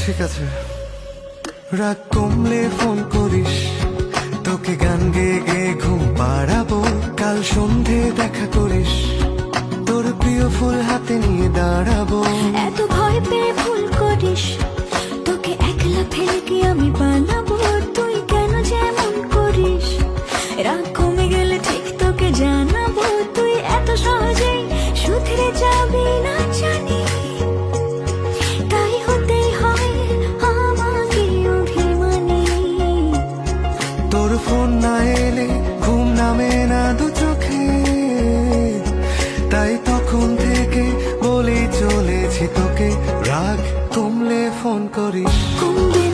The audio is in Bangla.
ঠিক আছে, রাগ কমলে ফোন করিস, তোকে গান গেয়ে গেয়ে ঘুম পাড়াবো। কাল সন্ধে দেখা করিস, তোর প্রিয় ফুল হাতে নিয়ে দাঁড়াবো। এত ভয় পেয়ে ভুল করিস, তোকে একলা ফেলে কি আমি পালাবো? তুই কেন যেমন করিস? রাগ কমে গেলে ঠিক তোকে জানাবো। তুই এত সহজেই শুধরে যাবি না জানি, তাই হতেই হয় আমাকে অভিমানী। তোর ফোন না এলে ঘুম নামে না দু চোখে, তাই তখন থেকে বলেই চলেছি তোকে, রাগ কমলে ফোন করিস। কমবে